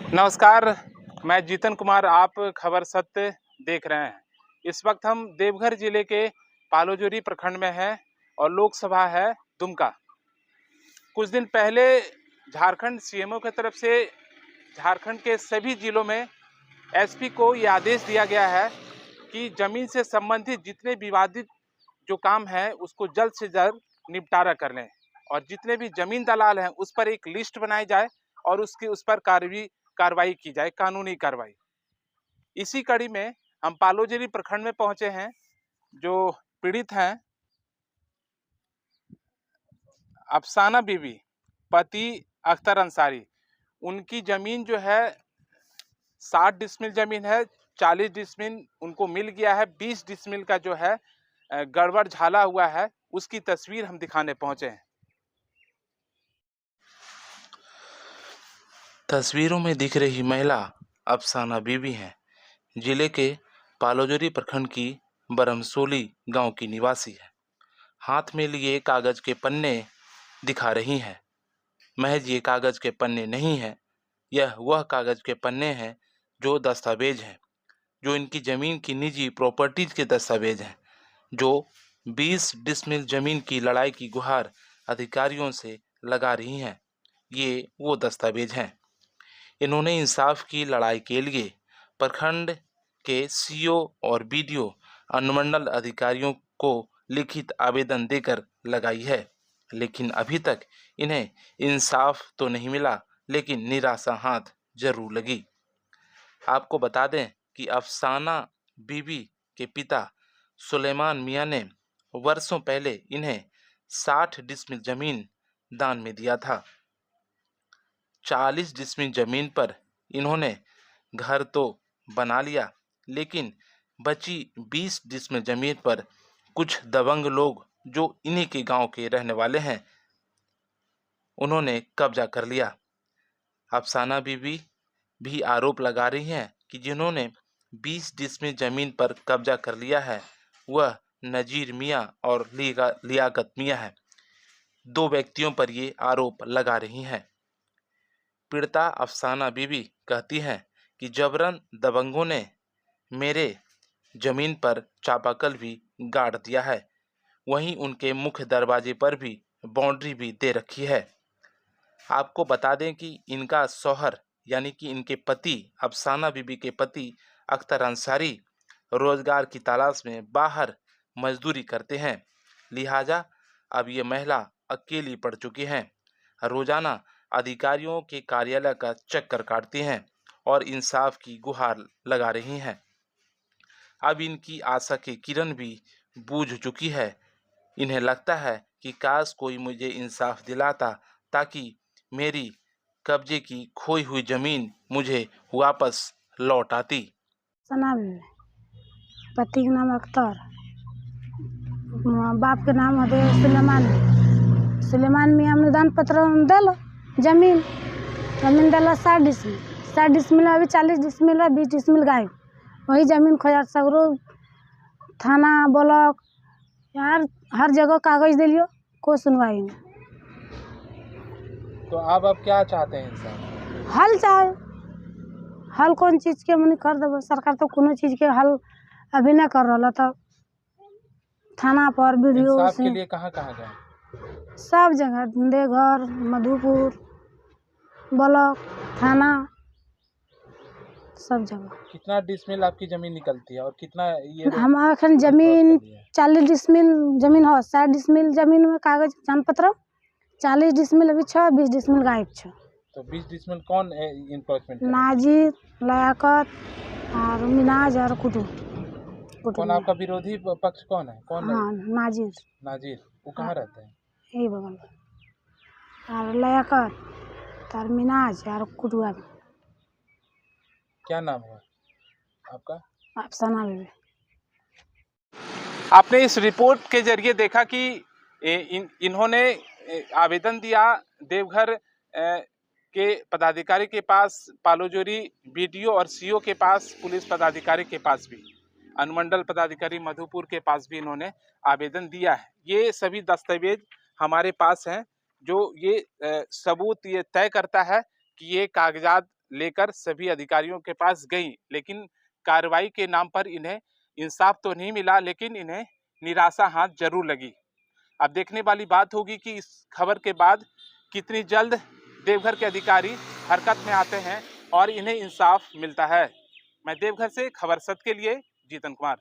नमस्कार, मैं जीतन कुमार। आप खबर सत्य देख रहे हैं। इस वक्त हम देवघर जिले के पालोजोरी प्रखंड में हैं और लोकसभा है दुमका। कुछ दिन पहले झारखंड सीएमओ की तरफ से झारखंड के सभी जिलों में एसपी को ये आदेश दिया गया है कि जमीन से संबंधित जितने विवादित जो काम है उसको जल्द से जल्द निपटारा कर लें और जितने भी जमीन दलाल हैं उस पर एक लिस्ट बनाई जाए और उस पर कार्रवाई की जाए, कानूनी कार्रवाई। इसी कड़ी में हम पालोजोरी प्रखंड में पहुंचे हैं। जो पीड़ित हैं अफसाना बीबी, पति अख्तर अंसारी, उनकी जमीन जो है 60 डिसमिल जमीन है। 40 डिसमिल उनको मिल गया है। 20 डिसमिल का जो है गड़बड़ झाला हुआ है, उसकी तस्वीर हम दिखाने पहुंचे हैं। तस्वीरों में दिख रही महिला अफसाना बीबी हैं। जिले के पालोजोरी प्रखंड की बरमसोली गांव की निवासी है। हाथ में लिए कागज के पन्ने दिखा रही हैं। महज ये कागज के पन्ने नहीं हैं, यह वह कागज के पन्ने हैं जो दस्तावेज हैं, जो इनकी जमीन की निजी प्रॉपर्टीज के दस्तावेज हैं, जो 20 डिसमिल जमीन की लड़ाई की गुहार अधिकारियों से लगा रही हैं। ये वो दस्तावेज हैं। इन्होंने इंसाफ की लड़ाई के लिए प्रखंड के सीओ और बीडीओ अनुमंडल अधिकारियों को लिखित आवेदन देकर लगाई है, लेकिन अभी तक इन्हें इंसाफ तो नहीं मिला, लेकिन निराशा हाथ जरूर लगी। आपको बता दें कि अफसाना बीबी के पिता सुलेमान मियां ने वर्षों पहले इन्हें 60 डिसमिल जमीन दान में दिया था। 40 डिसमिल जमीन पर इन्होंने घर तो बना लिया, लेकिन बची 20 डिसमिल जमीन पर कुछ दबंग लोग जो इन्हीं के गांव के रहने वाले हैं, उन्होंने कब्जा कर लिया। अफसाना बीबी भी आरोप लगा रही हैं कि जिन्होंने 20 डिसमिल जमीन पर कब्जा कर लिया है वह नजीर मियां और लियाकत मियां है। 2 व्यक्तियों पर ये आरोप लगा रही हैं। पीड़िता अफसाना बीबी कहती हैं कि जबरन दबंगों ने मेरे जमीन पर चापाकल भी गाड़ दिया है, वहीं उनके मुख्य दरवाजे पर भी बाउंड्री भी दे रखी है। आपको बता दें कि इनका शौहर यानी कि इनके पति अफसाना बीबी के पति अख्तर अंसारी रोजगार की तलाश में बाहर मजदूरी करते हैं, लिहाजा अब ये महिला अकेली पड़ चुकी हैं। रोजाना अधिकारियों के कार्यालय का चक्कर काटती हैं और इंसाफ की गुहार लगा रही हैं। अब इनकी आशा की किरण भी बूझ चुकी है। इन्हें लगता है कि काश कोई मुझे इंसाफ दिलाता ताकि मेरी कब्जे की खोई हुई जमीन मुझे वापस लौट आती। सना बीबी, पति के नाम अख्तर, बाप के नाम है सुलेमान मियां। हमने दान पत्र दिल जमीन दिला 60 डिसमिल अभी 40 डिसमिल 20 डिसमिल गायब। वही जमीन खोजा सगरो थाना ब्लॉक यार हर जगह कागज दिलियो, कोई सुनवाई नहीं। तो अब क्या चाहते हैं इंसान? हल चाहे हल कौन चीज के मनी कर देव। सरकार तो कोनो चीज के हल अभी नहीं कर रहा। तो थाना पर वीडियो इंसाफ के लिए कहाँ गए? सब जगह, देवघर, मधुपुर, ब्लॉक, थाना, सब जगह। कितना डिसमिल आपकी जमीन निकलती है और कितना ये? हमारा अखन जमीन 40 डिसमिल जमीन हो। 60 डिसमिल जमीन में कागज जान पत्र, 40 डिसमिल अभी 20 डिसमिल गायब छ। तो 20 डिसमिल कौन इंक्रोचमेंट? नाजिर, लियाकत और मिनाज और कुटू। कौन आपका विरोधी पक्ष कौन है? कौन? हाँ, नाजिर। वो कहाँ रहते हैं? यही बगल। और लियाकत और मिनाज और कुटुआ। क्या नाम है आपका? अफसाना बीबी। आपने इस रिपोर्ट के जरिए देखा कि इन्होंने आवेदन दिया देवघर के पदाधिकारी के पास, पालोजोरी बीडीओ और सीओ के पास, पुलिस पदाधिकारी के पास भी, अनुमंडल पदाधिकारी मधुपुर के पास भी इन्होंने आवेदन दिया है। ये सभी दस्तावेज हमारे पास हैं जो ये सबूत ये तय करता है कि ये कागजात लेकर सभी अधिकारियों के पास गई, लेकिन कार्रवाई के नाम पर इन्हें इंसाफ तो नहीं मिला, लेकिन इन्हें निराशा हाथ जरूर लगी। अब देखने वाली बात होगी कि इस खबर के बाद कितनी जल्द देवघर के अधिकारी हरकत में आते हैं और इन्हें इंसाफ मिलता है। मैं देवघर से खबर सत्य के लिए जीतन कुमार।